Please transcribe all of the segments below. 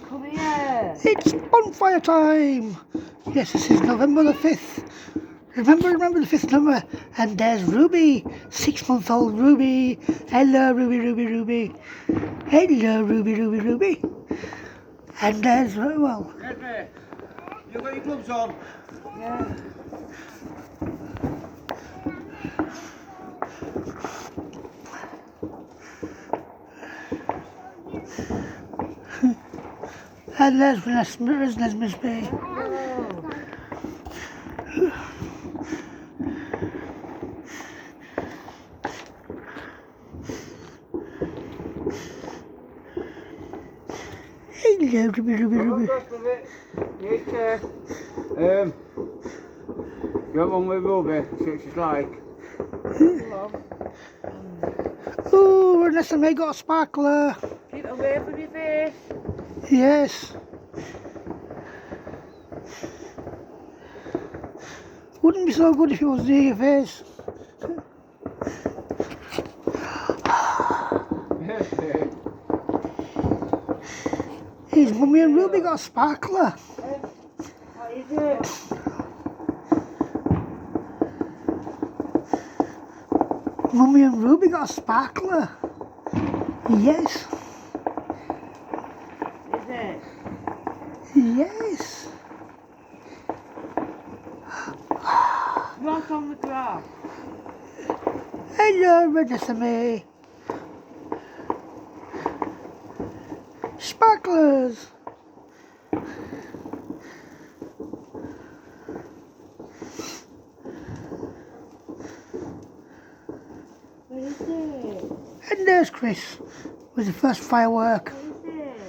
Come here. It's bonfire time. Yes, this is November the 5th. Remember the 5th number. And there's Ruby, 6-month-old Ruby. Hello, Ruby. Hello, Ruby. And there's, well... Edmund, you got your gloves on? Yeah. And there's Miss B. Hello, Ruby. Go on with Ruby, see what she's like. Oh, Vanessa May got a sparkler. Keep it away from your face. Yes. Wouldn't be so good if it was near your face. His Mummy and Ruby got a sparkler. What is it? Mummy and Ruby got a sparkler. Yes. Is it? Yes. Right on the grass. Hello, Vanessa May. Sparklers. What is it? And there's Chris with the first firework. What is it?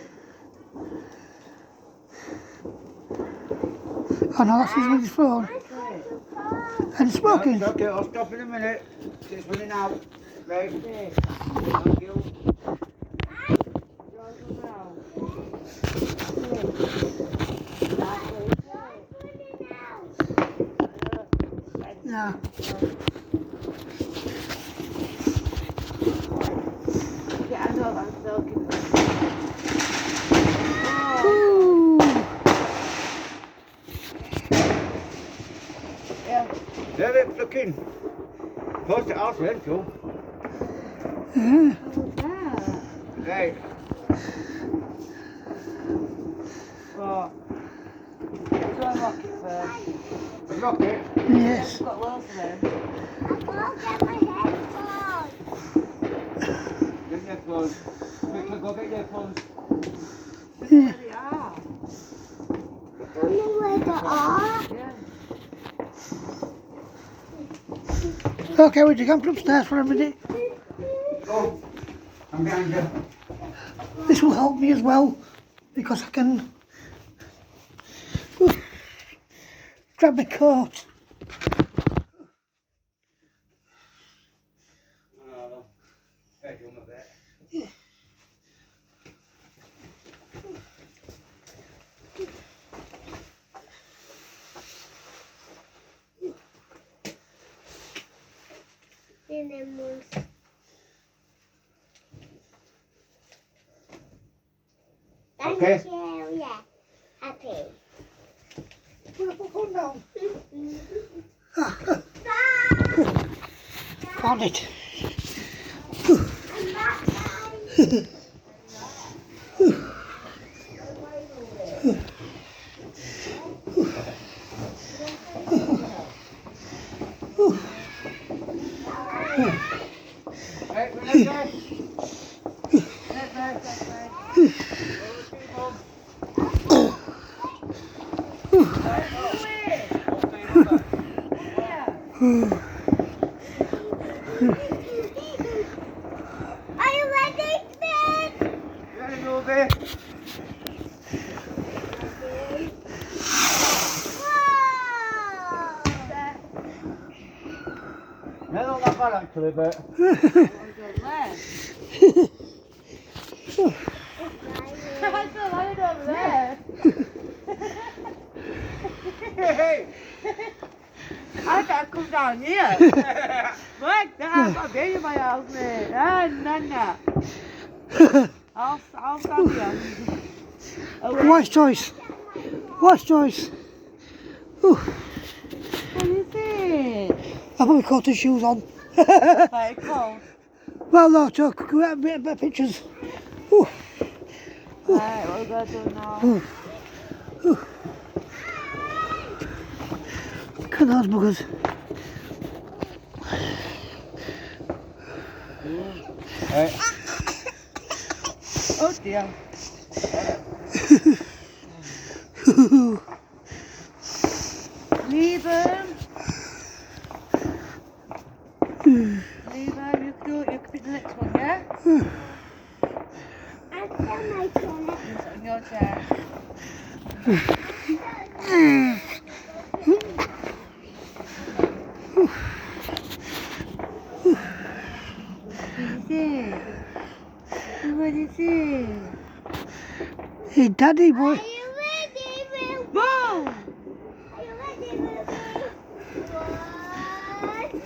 Oh no, that's his with his phone. And smoking. Okay, I'll stop in a minute. It's running out. Right. What is it? Thank you. No. Yeah, I know, I'm soaking. Ooh. Yeah. There it's looking. Post it out then, too. Yeah. What's that? Right. What? Do I lock it first? Lock it. Yes. I've got loads of them. Get your clothes. Quickly go get your clothes. Yeah. There they are. Yeah. Okay, would you come upstairs for a minute? Oh, I'm behind you. This will help me as well because I can grab my coat. Okay. Yeah. Happy. Go down. Found it. Hey, we're not Are you ready, Smith? Ready, Ruby? Whoa! No, not that bad actually, but... I still lying over there. Hey! I can't come down here. Look, I've got a baby in my house, mate. Ah, Nana. I'll stand here. Oh, Watch Joyce. Watch Joyce. Ooh, what is it? I've probably caught his shoes on. Very cold. Well, no, Chuck, go out and better pictures. Ooh, Right, what are we going to do now? ooh, ooh. Look at those buggers. Right. Oh dear. Leave them. Leave them. You can pick the next one, yeah? I feel my turn. It's on your chair. What is it? Hey, Daddy boy. Are you ready, Ruby? Boom! Are you ready, Ruby? 1, 2.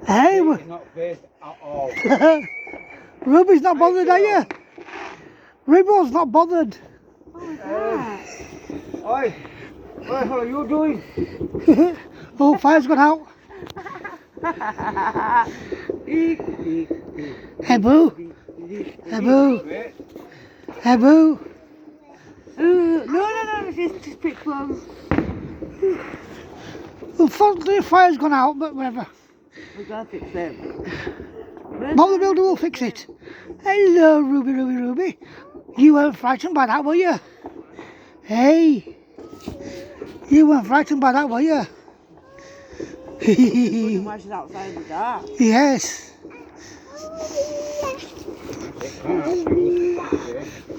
Hey, It's not phased at all. Ruby's not bothered, are you? Ruby's not bothered. Oi, what are you doing? Oh, fire's gone out. Hey, boo. Hey, boo. Wait. Hey, boo. No, just pick one. Unfortunately, the fire's gone out, but whatever. We're going to fix them. Mom the builder will fix it. Hello, Ruby, Ruby, Ruby. You weren't frightened by that, were you? Hey. You weren't frightened by that, were you? Why she's outside in the dark? Yes.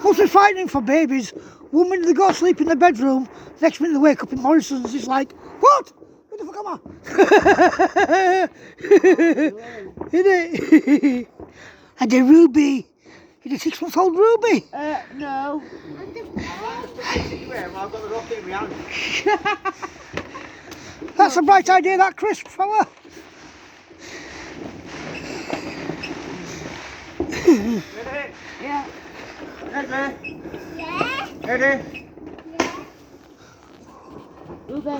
What's it frightening for babies? 1 minute they go to sleep in the bedroom, next minute they wake up in Morrison's. It's like, what? Where the fuck am I? Isn't it? And the Ruby. It's a 6-month-old Ruby. No. I've got the rocket in my hand. That's a bright idea, that, Chris, fella. Ready? Yeah. Ready? Yeah? Ready? Yeah. Ruby.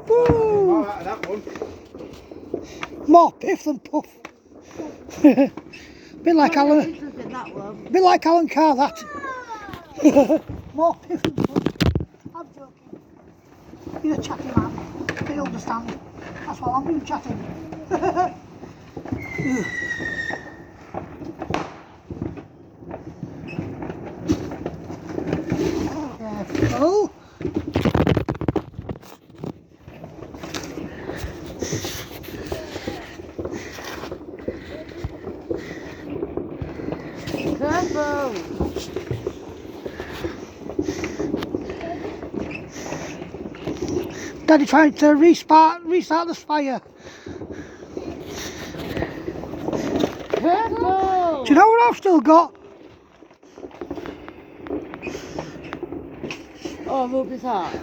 Woo. All out of that one. More piff than puff. bit like Alan That one. bit like Alan Carr, that. More piff than puff. I'm joking. He's a chatty man. They understand. That's why I'm doing chatting. Careful. Careful. Daddy trying to restart the fire. Careful. Do you know what I've still got? Oh, Ruby's heart.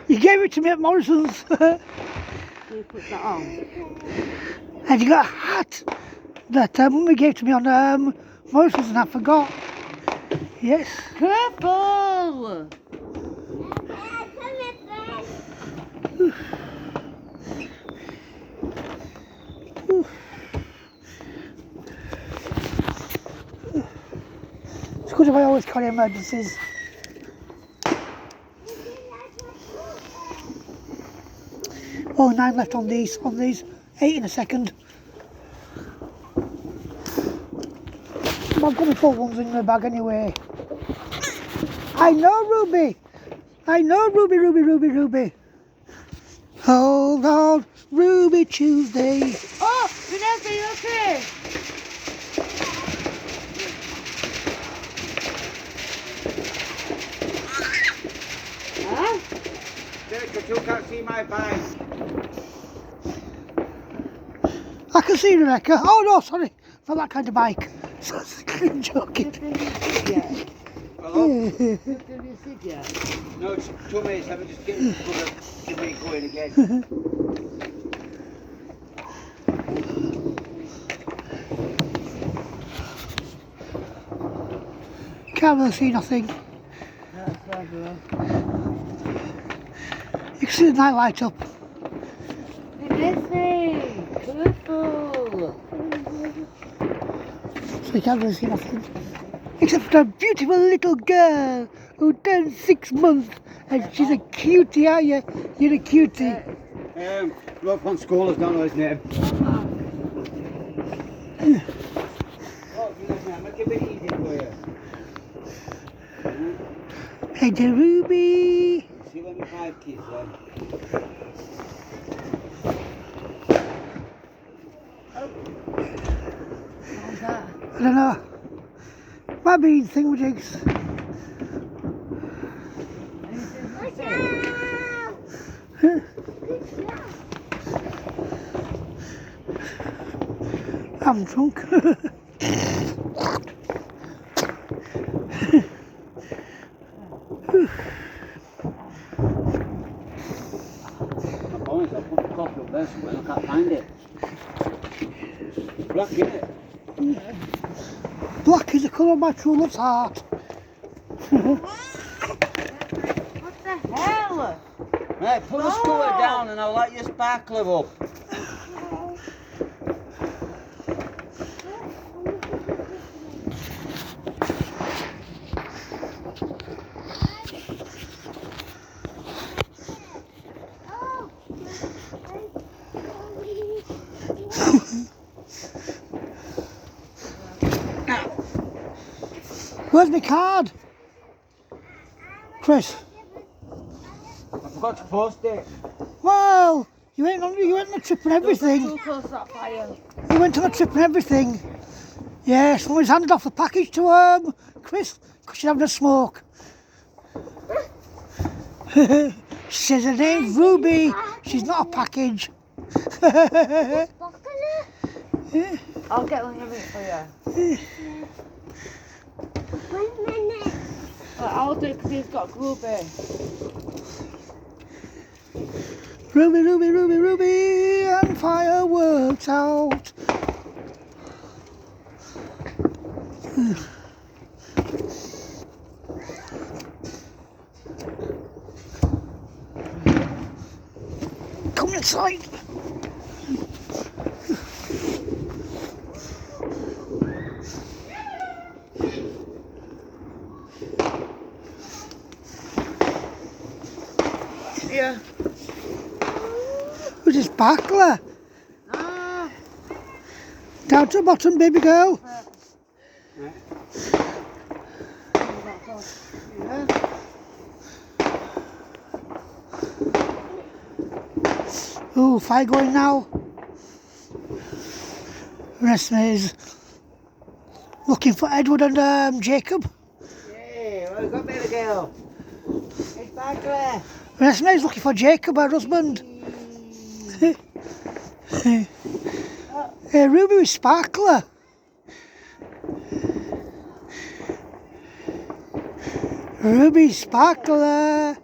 You gave it to me at Morrison's. Can you put that on? And you got a hat that Mummy gave to me on Morrison's and I forgot. Yes. Careful. It's good if I always carry emergencies. Oh, 9 left on these. 8 in a second. I've got my full ones in my bag anyway. I know, Ruby. I know, Ruby, Ruby, Ruby, Ruby. Hold on, Ruby Tuesday. Oh, Vanessa, you okay? still can't see my bike. I can see Rebecca. Oh no, sorry, not that kind of bike. I'm joking. Hello? Have you said yet? No, it's 2 minutes. Let me just get it going again. Can't really see nothing. That's fabulous. You can see the night light up. Hey, Missy! Careful! So you can't really see nothing. Except for a beautiful little girl who turned 6 months and she's a cutie, are you? You're a cutie. Rob from school has done his name. Oh, you listen, I'll make it a bit easy for you. Hey, the Ruby. See when my 5 kids then. How's that? I don't know. Might be thingamajigs. Anything to say? Huh? I'm drunk. My bones, I'll put the coffee up there somewhere, I can't find it. Black, innit? Black is the colour of my true love's heart. What the hell? Right, put the scooter down and I'll light your sparkler up. Where's my card? Chris. I forgot to post it. Well, you went on a trip and everything. Too close to that fire. You went on a trip and everything. Yeah, someone's handed off the package to Chris because she's having a smoke. She says her name's Ruby. She's not a package. Yeah. I'll get one of it for you. I'll do it because he's got Ruby. Ruby, Ruby, Ruby, Ruby, and fireworks out. Come inside. Yeah. Who's this sparkler? Ah. Down to the bottom, baby girl. Yeah. Ooh, fire going now. Rest is looking for Edward and Jacob. Hey, what have you got, baby girl? Hey, sparkler. Resme's looking for Jacob, her husband. Hey, Ruby with sparkler. Ruby sparkler.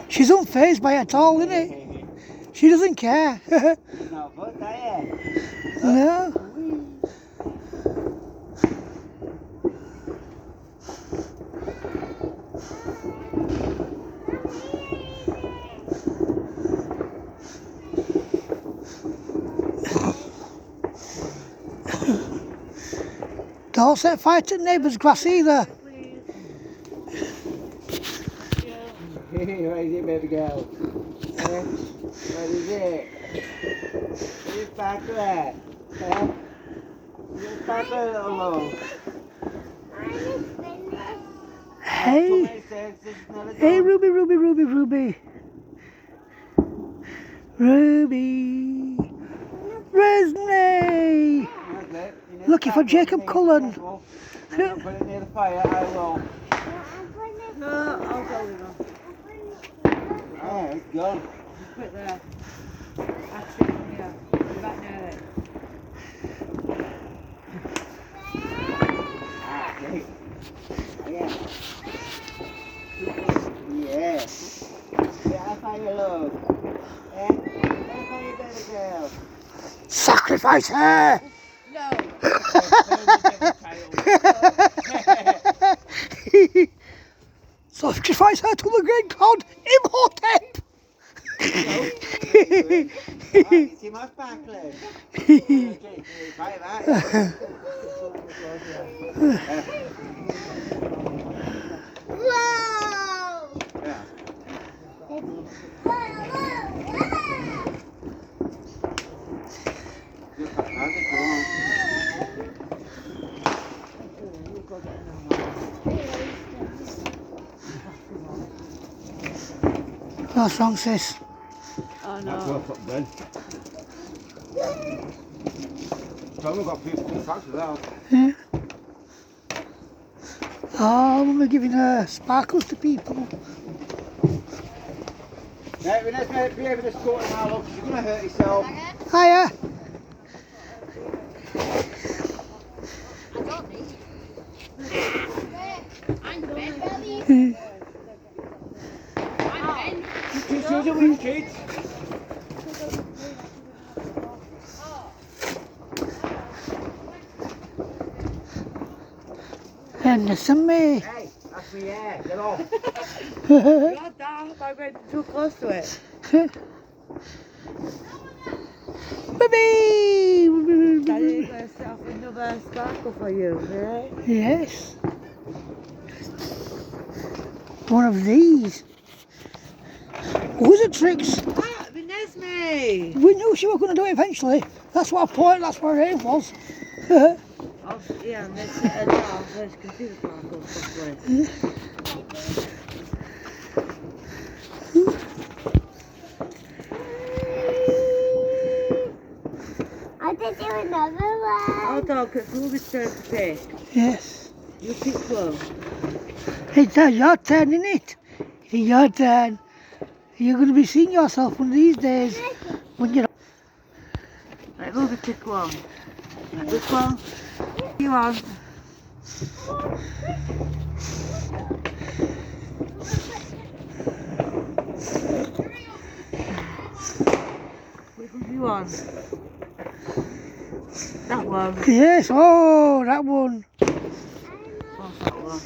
She's unfazed by it at all, isn't it? She doesn't care. No, but I No. Don't set fire to neighbour's grass either. Hey, what is it, baby girl? What is it? It's sparkler. Huh? It's sparkler, little Hey, hey, Ruby, Ruby, Ruby, Ruby. Ruby. Resme. Okay, Looking for Jacob Cullen. Put it near the fire, I will. No, I'll go with them. Oh, it's gone. Just put it there. That's it, yeah. Put it back near it. Ah, great. Yeah. Yeah. Yeah, I find your love. Yeah. I find your baby girl. Sacrifice her! No. Sacrifice her to the great god Imhotep! You see my sparkling? Right, right. Whoa! Yeah. Look at how they go. What's wrong, sis? Oh That's no. well put Ben. So we've got 50 facts of that. Yeah. Oh, we're giving sparkles to people. Mate, we need to be able to score now, look, you're going to hurt yourself. Hiya! Just use it with kids. And listen me. Hey, that's me, yeah, get off. You're down by going too close to it. Baby! Daddy's going to set off another sparkle for you, right? Yes. One of these. Wizard tricks. Ah, Nesme! We knew she was going to do it eventually. That's what our point, that's what her aim was. Oh, yeah, and let's sit her down so she can see the sparkles properly. I did do another one. Oh, dog, it's Ruby's turn to pick. Yes. You pick one. It's your turn, isn't it? It's your turn. You're going to be seeing yourself one of these days when you're... Right, Ruby, pick one. Which one? You want? Which one do you want? That one. Yes, oh, that one. What's that one?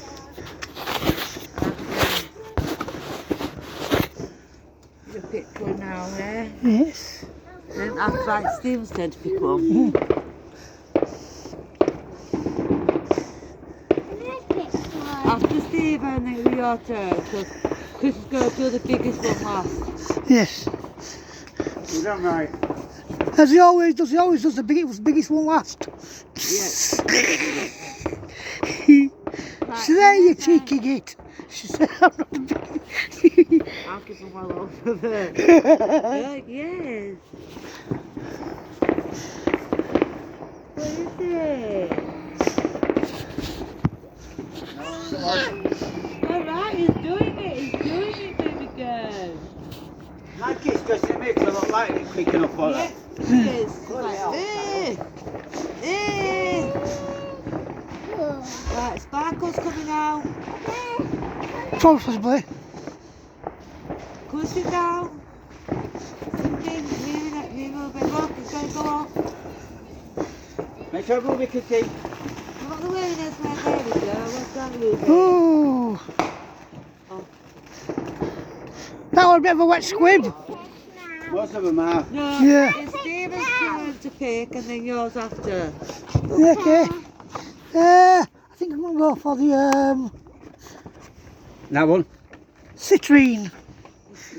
You pick one now, eh? Yes. Then after that, it's Steven's turn to pick one. After Stephen, it'll be your turn, because Chris is going to do the biggest one last. Yes. You don't right. As he always does the biggest one last. Yeah. She said, there, you cheeky git. She said, I'm not the biggest. I'll give him one over there. Yes. What is it? Alright, he's doing it, baby girl. My kids just to me because I'm not lighting it quick enough for Yeah, that. he is. Like, Right, sparkles coming out. Possibly. Come and sit down. Leave it a bit. Look, it's going to go off. Make sure Ruby can see. I'm not the way this my baby girl. What's that, Ruby? Oh. That was a bit of a wet squib. Most of them are. No, Yeah. it's Stephen's turn to pick and then yours after. Okay. I think I'm going to go for the That one? citrine.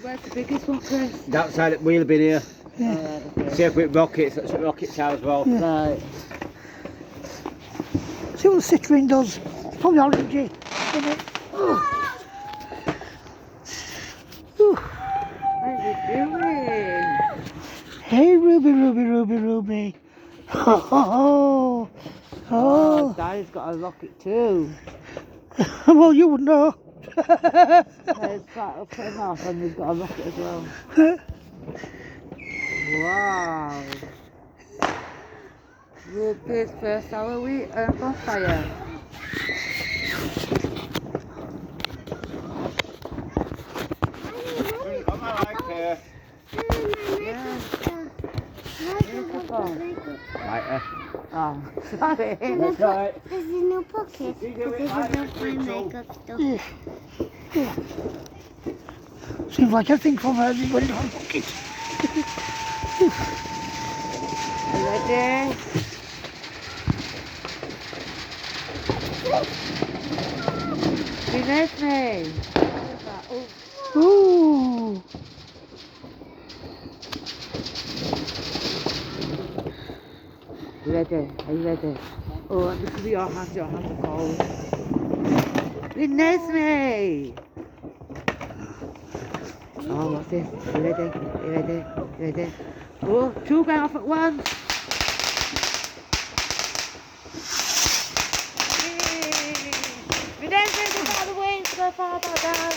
Where's the biggest one, Chris? That side of the wheel bin here. Yeah. See if with rockets, that's what rockets are as well. Yeah. Right. See what the citrine does. It's probably orangey, isn't it? Ooh. What are you doing? Hey, Ruby, Ruby, Ruby, Ruby. Oh, oh, Daddy's got a rocket too. oh. Well, you would know. It's got up and off and you've got a rocket as well. Wow. Ruby's first Halloween bonfire. Come on, like here. Right, Oh, sorry. that's right. There's no pocket. You do There's it no like my that, makeup stuff. Seems like everything from her is going in one pocket. Ready? Finish me. Ooh. You ready? Are you ready? Oh, this is your hands are cold. Finish me. Oh, what's this? You ready? You ready? You ready? Oh, two going off at once. Finish me without the wings so far back down.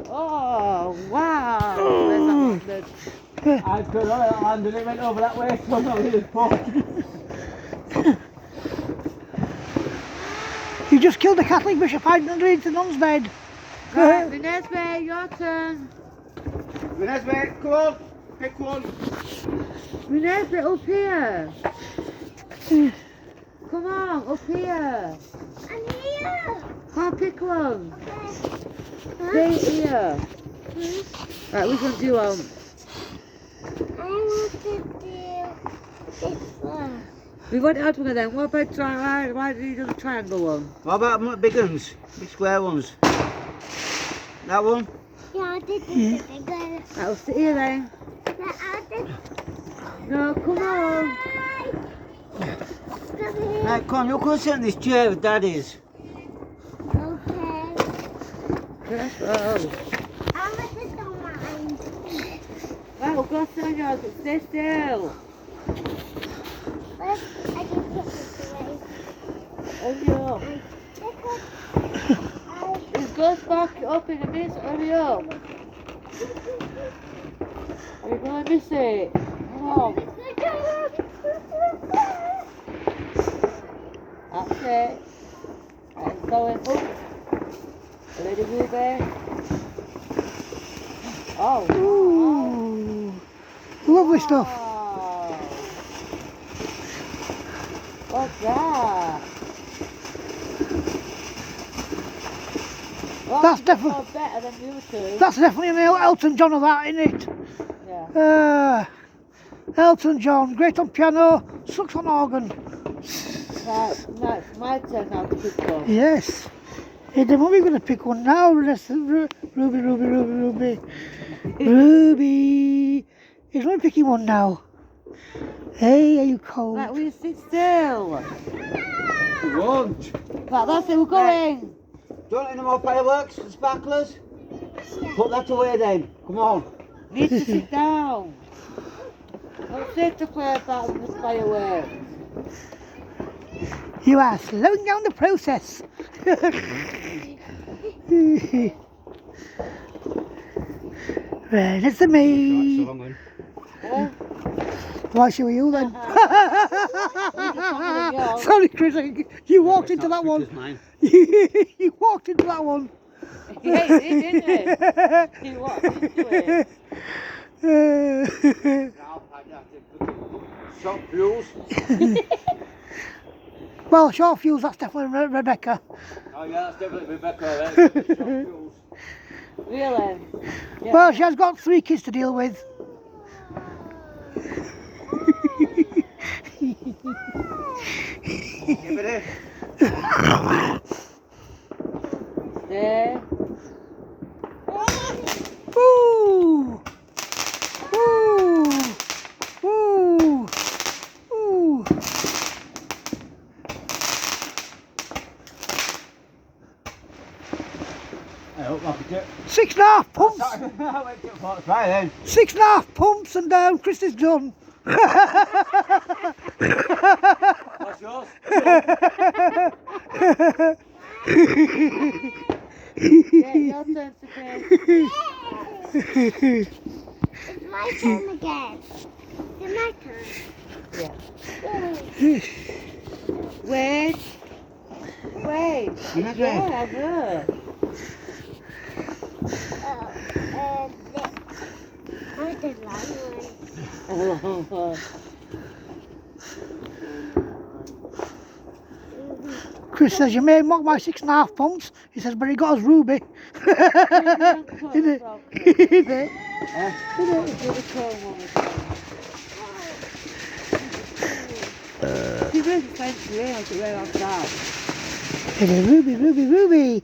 Oh, wow. Where's that landed? I could have landed it, went over that way, so I'm not really You just killed the Catholic bishop hiding underneath the nun's bed. Right, Vanessa, your turn. Vanessa, come on, pick one. Vanessa, up here. Come on, up here. I'm here. Come on, pick one. Stay here. Right, we're going to do I want to do this one. we want out one of them. What about why do you do the triangle one? What about the big ones? Big square ones? That one? Yeah, this is the bigger. Right, we'll sit here then. No, come on. Right, come on, you go sit in this chair with Daddy's. Okay. Careful. I'm going to sit on mine. Right, we'll go sit on yours, but stay still. First, I can put this away. On your. It's going to spark it up in a minute, hurry up. Are you going to miss it? Come on. That's it. Right, it's going up. Ready, Ruby? Oh, Ooh. Lovely stuff. wow. What's that? Oh, That's you definitely- know better than you two. That's definitely an Elton John of that, isn't it? Yeah. Elton John, great on piano, sucks on organ. Right, it's my turn now to pick one. Yes. Hey, then we're going to pick one now. Ruby. Ruby. He's only picking one now. Hey, are you cold? Right, will you sit still? You won't. Right, that's it, we're going. Don't any more fireworks and sparklers? Put that away then. Come on. Need to sit down. Don't sit to play about with the fireworks. You are slowing down the process. Right, it's me. Eh? Why should we you then? yours. Sorry, Chris, you walked into that one. You walked into that one. Yeah, he did, didn't he? He walked into it. Shop fuels. Well, short fuse, that's definitely Rebecca. Oh yeah, that's definitely Rebecca. Shop fuels. Really? Yeah. Well, she has got 3 kids to deal with. Give it in. There. Ooh! Ooh! Ooh! Ooh! I hope I'll be 6.5 pumps! I went too far. Try then. 6.5 pumps and down. Chris is done. What's yours? Yeah, your turn to pick. It's my turn again. It's my turn. Yeah. Yay. Wait. Wait. You're not Yeah, ready. I heard. Oh, and this. I did last one. A long one. Chris says, you may mock my 6.5 pumps. He says, but he got his ruby. In it. In it. She really trying to realize that we're outside. In it. Ruby, ruby, ruby.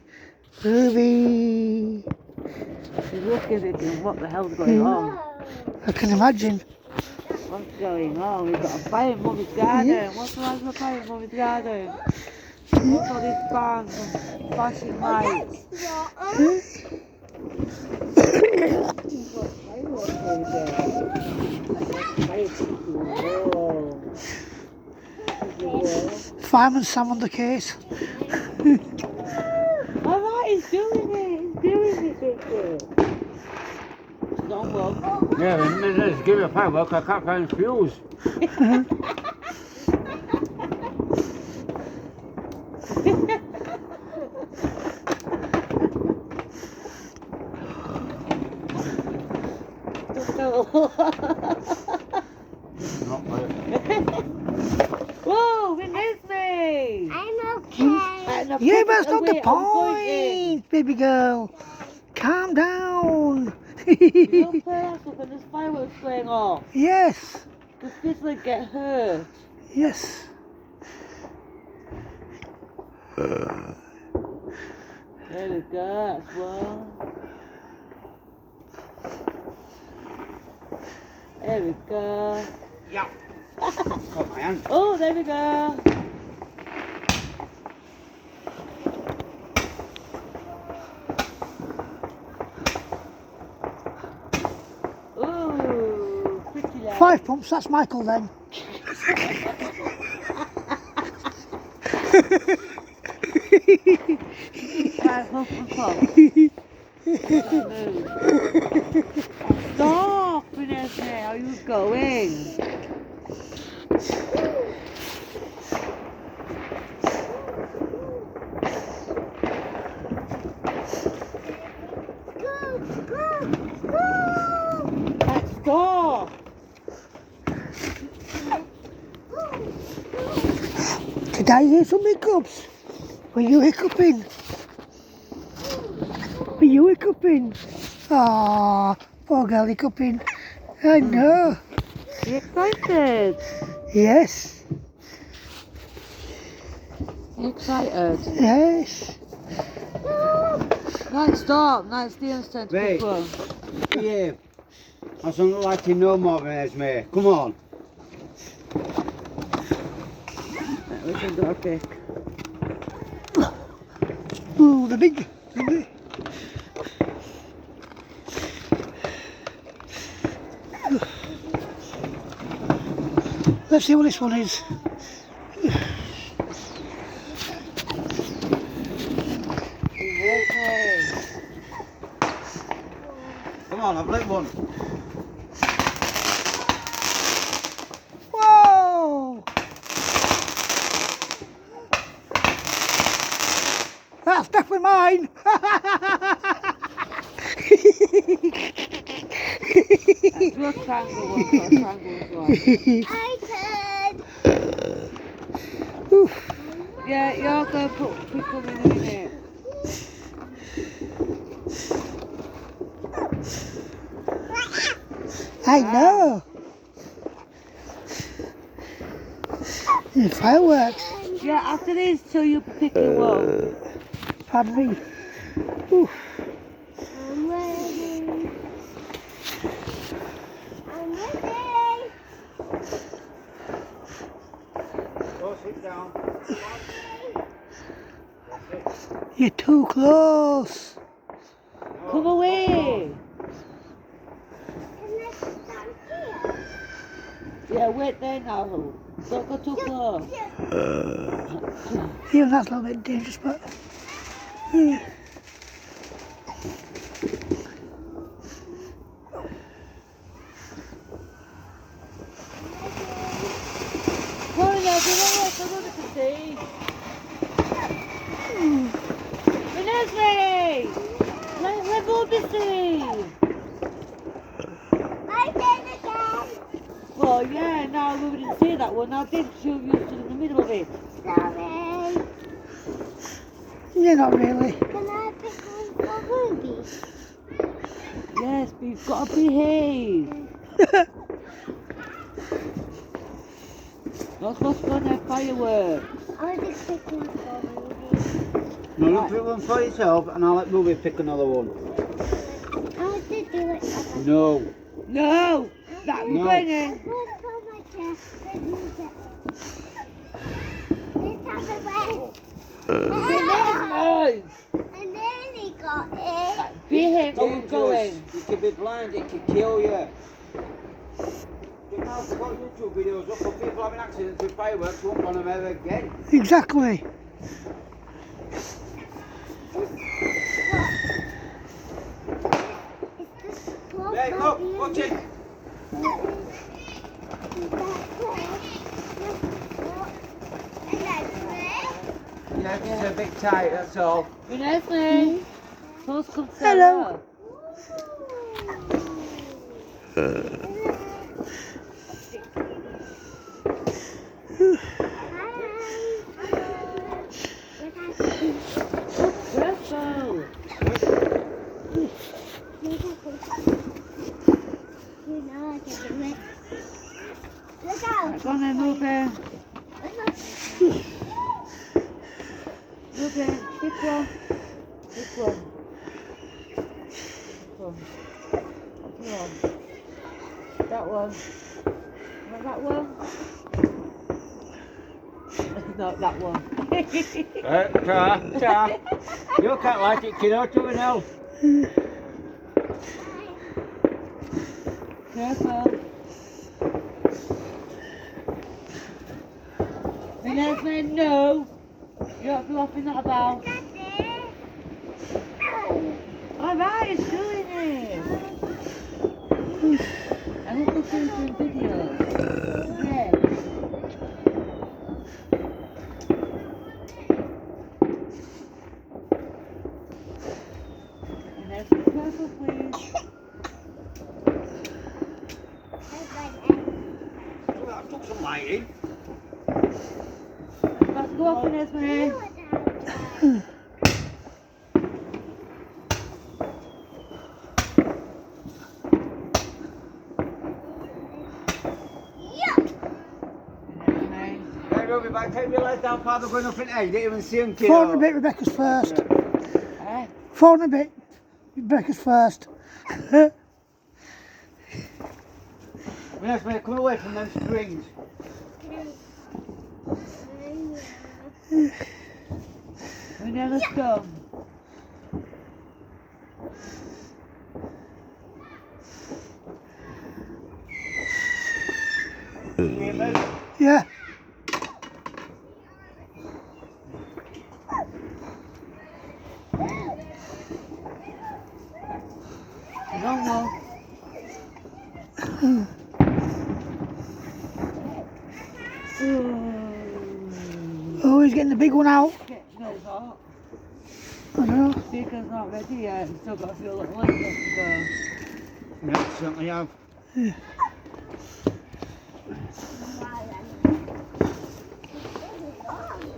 Ruby. She's looking thinking, what the hell's going on? I can imagine. What's going on? We've got a fire in Mummy's garden. What's the matter with the fire in Mummy's garden? What's all these bangs and flashing lights? Fireman Sam on the case. Alright, he's doing it. He's doing it, Victor. Don't look. Yeah, let's give it a firework. I can't find the fuse. Not right. Whoa, we missed me. I'm okay. Yeah, but that's not the point, baby girl. Calm down. You don't play that stuff when there's fireworks going off. Yes. The kids will get hurt. Yes. There we go, that's one. There we go. Yeah. Got my hand. Oh, there we go. Ooh, pretty loud. 5 pumps, that's Michael then. Right, pump and pump. Stop, Vanessa, are you going? Let's go. Did I hear some hiccups? Were you hiccuping? Were you hiccuping? Ah, poor girl hiccuping. I know. You excited? Yes. You excited? Yes. Right, stop. Now it's Steven's turn to Wait. pick one. Yeah. I don't like you no more, me. Come on. Right, which one do I pick? Ooh, the big. Let's see what this one is. Come on, I've lit one. Whoa! That's definitely mine. Do a triangle one, do a triangle one. I Oof. Yeah, you're going to pick them in a minute. I know. The fireworks. Yeah, after these two, you'll be picking one. Pardon me. Oof. I'm ready. I'm ready. Go sit down. You're too close. Come away. Can I sit down here? Yeah, wait there now. Don't go too close. Even that's a little bit dangerous, but Come on, now, do you know what I'm going to see? Vanessa! Let Bobby see! I did it again. Well, yeah, no, we didn't see that one. I did show you stood in the middle of it. Sorry. Yeah, not really. Can I pick one for Ruby? Yes, but you've got to behave. Not supposed to go near fireworks. I'll just pick one for Ruby. No, you pick one for yourself and I'll let Ruby pick another one. I want to do it for No. No! That No. going in. Let's go my chair. Let's use it. Let's have a Vanessa! I nearly got it. Behave or we're Dangerous. going. You could be blind, it could kill you. You know, I've got YouTube videos up of people having accidents with fireworks, won't want them ever again. Exactly. There, look, watch it. Yeah, it's a bit tight, that's all. Vanessa! Supposed to come say Hello. Careful! You know I can do it. Look out! Go on then, Ruby. Ruby, pick one. Pick one. Pick one. Come on. That one. Want that one? No, that one. Ta. You can't like it, kiddo, do it now. Careful. Vanessa, no. You don't be laughing that about. Alright, it's doing it. I hope we'll see some videos. Yeah. Vanessa, be careful, please. I took some lighting. About to go off, Vanessa. Hey, Ruby, by the time you let down, Father going up in air, you didn't even see him, kiddo. 4 and a bit, Rebecca's first. Eh? 4 and a bit, Rebecca's first. Vanessa, mate, come away from them strings. Vanessa, let's go. Yeah. No more. Oh, he's getting the big one out. No, it's not. I don't know. Speaker's not ready yet. Still got a few little legs left to go. Yeah, certainly have.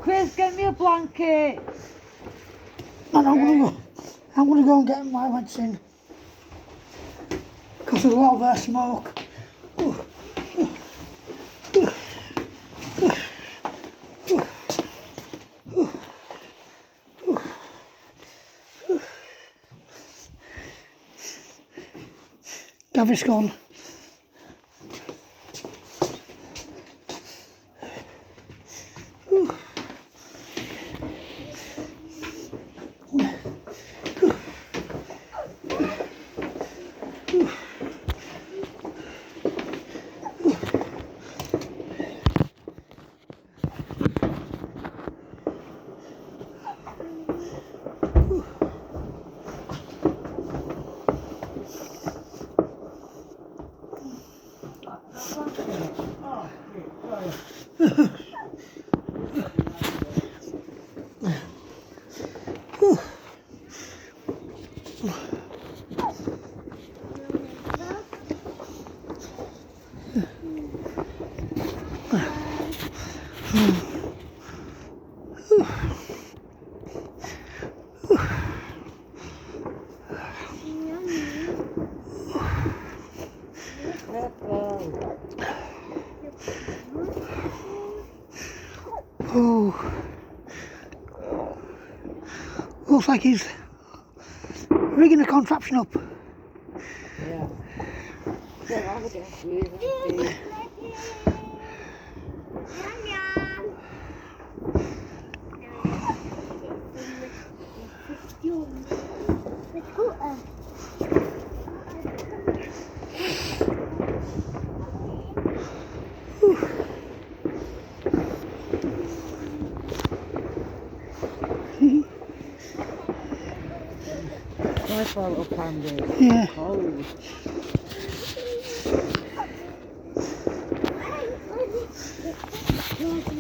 Chris, get me a blanket. And I'm gonna go and get my wets in. Because there's a lot of smoke. Gaviscon. Oh, looks like he's rigging a contraption up. Yeah. Yeah, I'm gonna squeeze it. Nice little pandas. Yeah. Cold.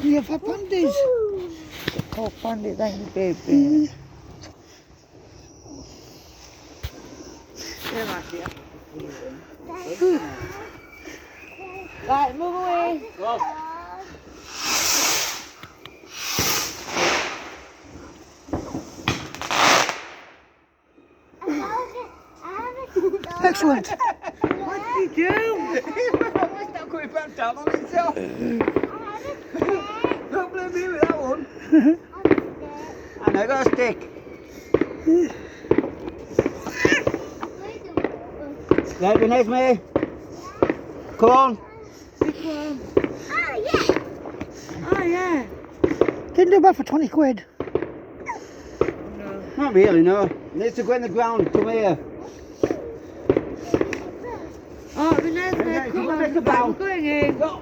You have had pandas? Oh, pandas, thank you, baby. Yeah, Matthew. Right, move away. Go. Excellent. What did you do? He's not going back down on himself. Don't blame me with that one. And I got a stick. That'd be nice, mate. Come on. Which one? Oh, yeah. Didn't do bad for 20 quid. No. Not really, no. Needs to go in the ground. Come here. Oh, it'd be nice, mate. Come on. Make a bow. We're going in. Go.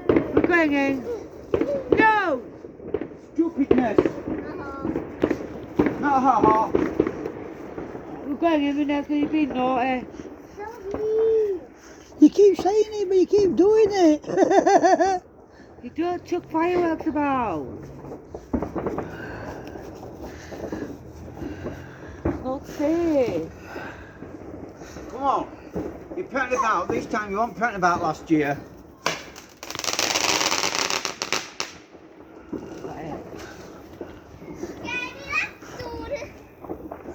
We're going in. No! Stupidness. No, ha ha. We're going in, Vanessa. You've been naughty. You keep saying it, but you keep doing it. You don't chuck fireworks about. It's not safe. Come on. You're putting about. This time you weren't putting about last year.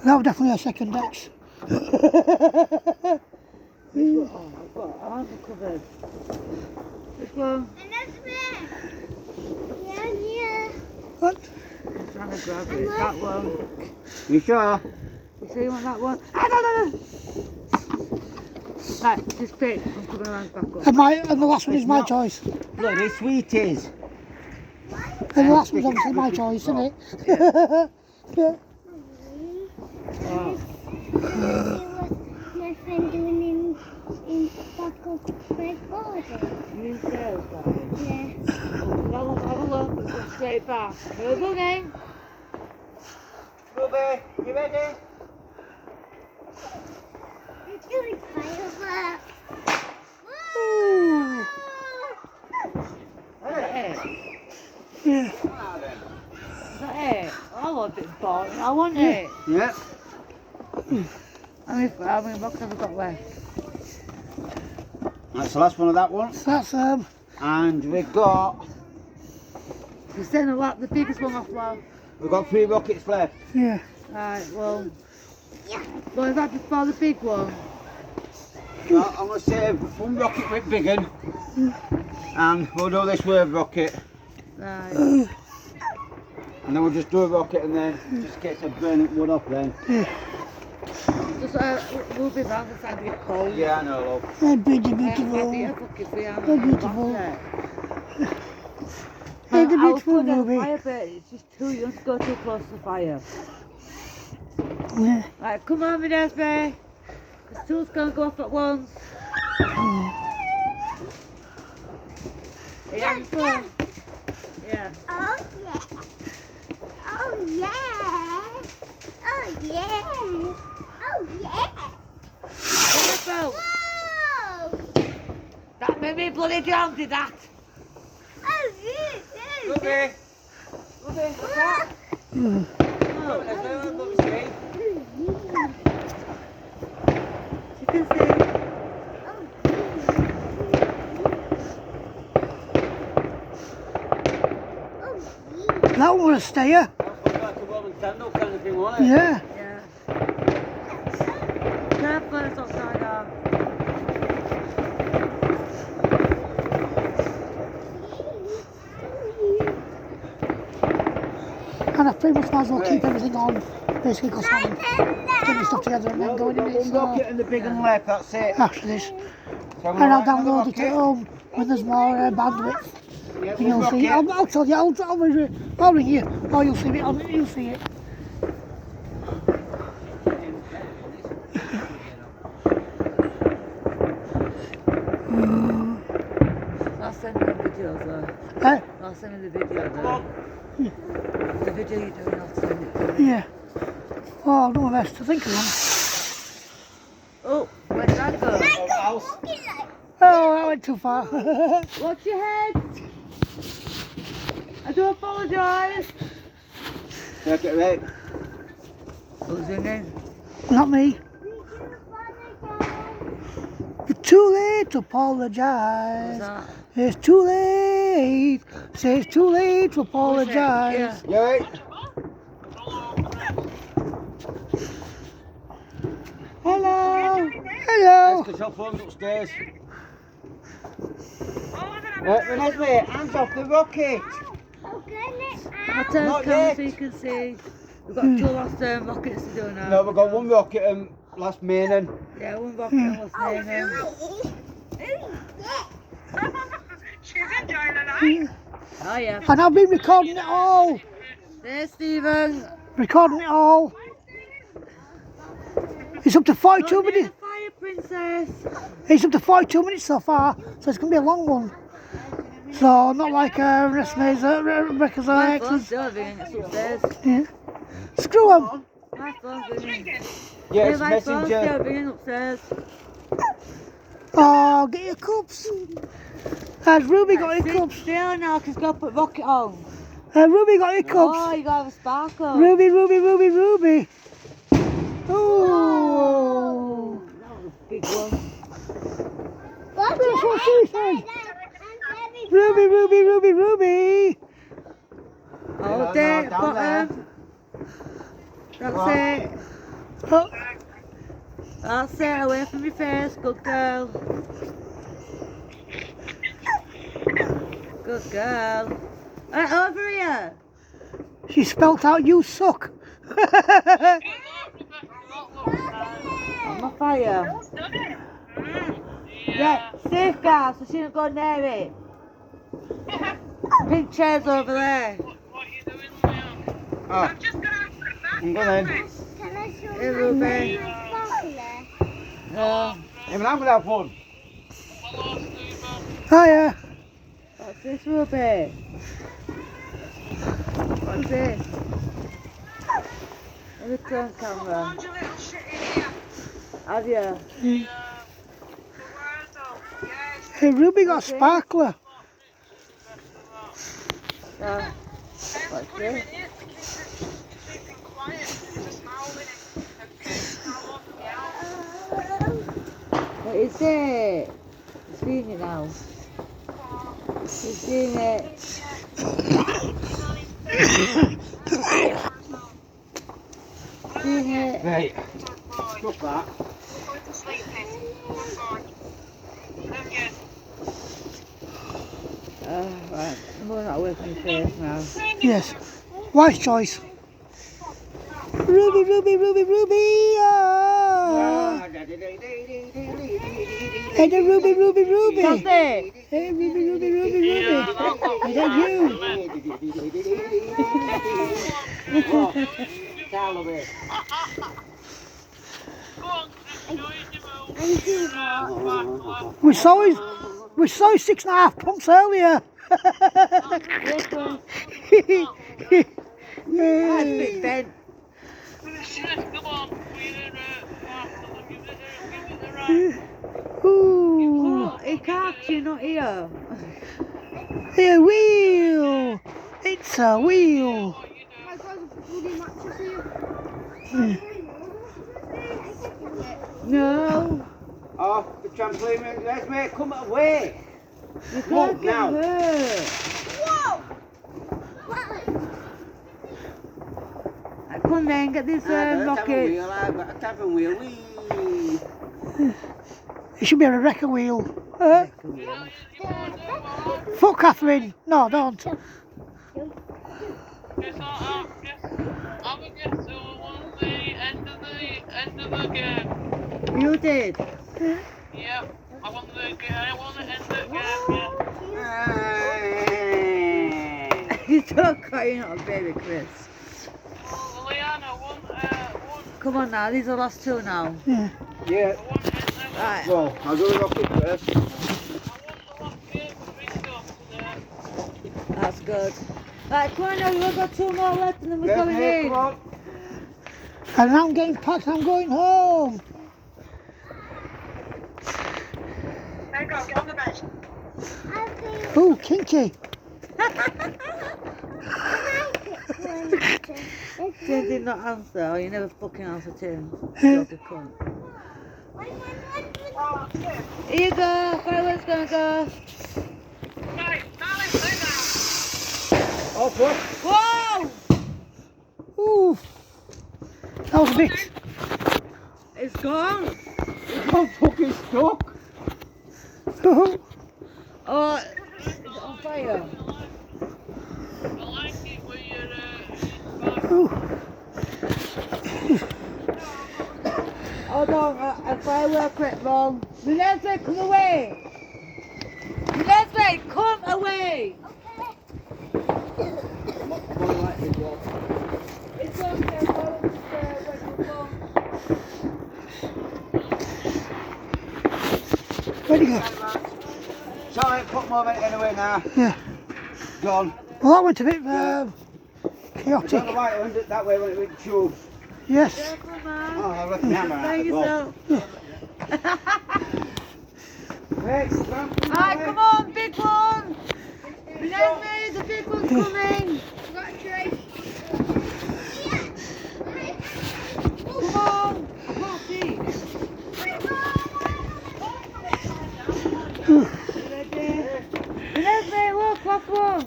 That was definitely a second Dex. Oh, I've got arms covered. This one. What? I'm trying to grab it. That one. You sure? You see you want that one? Ah, no. Right, just pick. I'm coming around back up. And the last one is my not. choice. Bloody sweet is. And the last one's obviously my choice, isn't it? Yeah. Oh. My friend doing in back of my garden. You sales, darling. Yeah. Have a look. Let's go straight back. We're going. Ruby, you ready? It's doing fireworks. Ooh. Is that it? Yeah. Now then. Is that it? I want it boring. I want it. Yeah. How many boxes have we got left? That's the last one of that one. That's And we've got You send the biggest one off now. 3 rockets left. yeah. Right, well. Well, is that before the big one? Well, I'm going to save 1 rocket with big one. And we'll do this wave rocket. Right. And then we'll just do a rocket and then just get some burning wood off then. Just, we'll be back if I get cold. Yeah, I know, love. They're I beautiful. be a bucket for you. They're beautiful. They're They're beautiful, Ruby. Fire, but it's just too young to go too close to the fire. Yeah. Right, come on, Vanessa. The stool's going to go off at once. Yeah, fun. Yeah. Oh yeah. Oh yeah. Oh yeah. Oh yeah. Wonderful. Whoa. That made me bloody drown, did that? Oh Ruby. Ruby, what's that? Mm. Oh, let me see. You can see. That one was a stayer. That's like a Roman candle kind of thing, wasn't it? Yeah. Yeah. Careful, it's upside down. And I pretty much might as well keep everything on, basically, because I'm getting stuff together and then going in it. One rocket So, and the big and left, that's it. after this. So And I'll download it at home when there's more bandwidth. Yeah, And you'll see it. I'll tell you, I'll ring you. Oh, you'll see it. You'll see it. I'll send you the videos though. Eh? I'll send you the video though. The video you're doing, I'll send it to you. Yeah. Oh, I'll do my best to think of one. Oh, where did that go? Oh, I went too far. Watch your head. I do apologise. Check it right. Who's ringing? Not me. It's too late to apologise. What's that? It's too late. Say it's too late to apologise. Yeah. You alright? Hello. That's Hello. because your phone's upstairs. Renee, mate, hands off the rocket. I'll turn Not the camera yet. so you can see. We've got two last rockets to do now. No, we've got one rocket and last main. Yeah, one rocket and last main. She's enjoying the night. Oh yeah. And I've been recording it all. There's Stephen. Recording it all. It's up to 42 Not near minutes. the fire, princess. It's up to 42 minutes so far, so it's going to be a long one. So, not like Rebecca's My phone's X's. still ringing, it's upstairs. Yeah. Screw them. My phone's ringing. Yeah, Yeah, it's my phone's messenger. still ringing upstairs. Oh, get your cups. Has Ruby got her Sit cups? still now, cause go put rocket on. Ruby got her Oh, cups. you gotta have a sparkle. Ruby, Ruby, Ruby, Ruby. Oh. That was a big one. That's what she said. Ruby, Ruby, Ruby, Ruby. Hold no, it, down there. bottom. That's it. Oh. That's it, away from your face, good girl. Good girl. Right, over here. She spelt out you suck. On my fire. Yeah, safeguard so she don't go near it. Pink chairs over there. Ah, I'm going in. Hey, Ruby. No. Even I'm going to have fun. Hiya. What's this, Ruby? What's this? Let me turn camera. Have you? Hey, Ruby got a sparkler. What's this? What is it? It's doing it now. It's doing it. Doing it. Right. Stop that. Right. I'm going that away from your face now. Yes. Wise choice. Ruby, Ruby, Ruby, Ruby. Oh. Hey, the Ruby, Ruby, Ruby. Stop it! Hey, Ruby, Ruby, Ruby, Ruby. Is that you? We saw his 6.5 pumps earlier. That's a bit bent. Ooh. He can't, you're not here. Hey, wheel. It's a wheel. I got a bloody mattress here. No. Off the trampoline. Let's make come away. You Walk can't get now. hurt. Whoa! Come then, get this rocket. I've got a tapping wheel. Whee. You should be able to wreck a wheel. Fuck Catherine. No, don't. Guess I'm a guess who won the end of the game. You did. Yep, I won the end of the game. Yeah. You're still crying out, baby Chris. Well, Leanna won. Come on now, these are the last two now. Yeah. Yeah. Right. Well, I'll do the rocket first. I won the last game for bingo today. That's good. Right, come on now, we've got two more left and then we're Let's going make, in. come on. And now I'm getting packed. I'm going home. There you go, get on the bed. Oh, kinky. Tim did not answer. Oh, you never fucking answer, Tim. You're the cunt. Oh, yeah. Here you go. Fireworks gonna go. Right, Sally, play now. Off what? Whoa! Ooh. That was a bit. It's gone. I'm fucking stuck. Oh, it's on fire. I like it when you're Hold on, a firework went wrong. Leslie, come away. Leslie, come away. It's okay, follow the stairs when you come. Where'd you go? Sorry, put more of it anyway now. Yeah. Gone. Well, that went a bit Turn chaotic. the light on that way when it went tube. Yes. Careful, man. Oh, I reckon the hammer out Thank as you, well. Next, Alright, come on, big one. Leslie, the big one's coming. Got a tray. Come on. I can't see. Ready? Leslie, look, last one.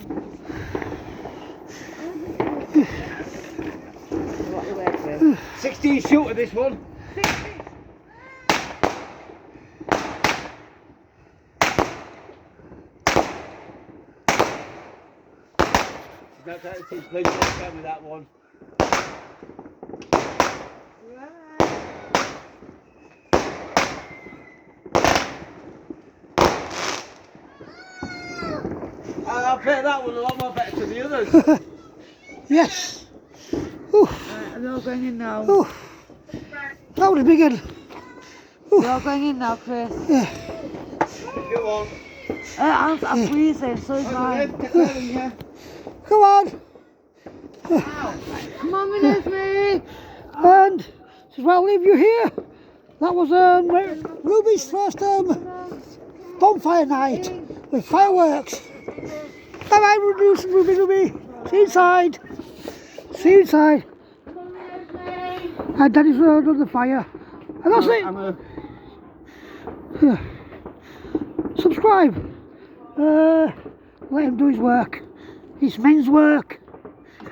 What you wait for? 16 shooter this one. That seems plenty of time with that one. I bet that one a lot more better than the others. Yes. Ooh. They're all going in now. Ooh. That was a big one. They're all going in now, Chris. Yeah. Go on. I'm freezing, so is mine. Come on. Come on, Leslie. And says, well, I'll leave you here. That was Ruby's first bonfire night with fireworks. Bye bye, Ruby. See you inside. See you inside. And Daddy's on the fire. And that's it. Yeah. Subscribe. Let him do his work. It's men's work.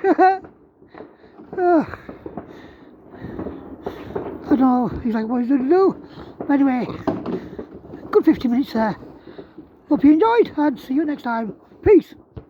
I don't know, he's like, what he's going to do? Anyway, good 50 minutes there. Hope you enjoyed and see you next time. Peace.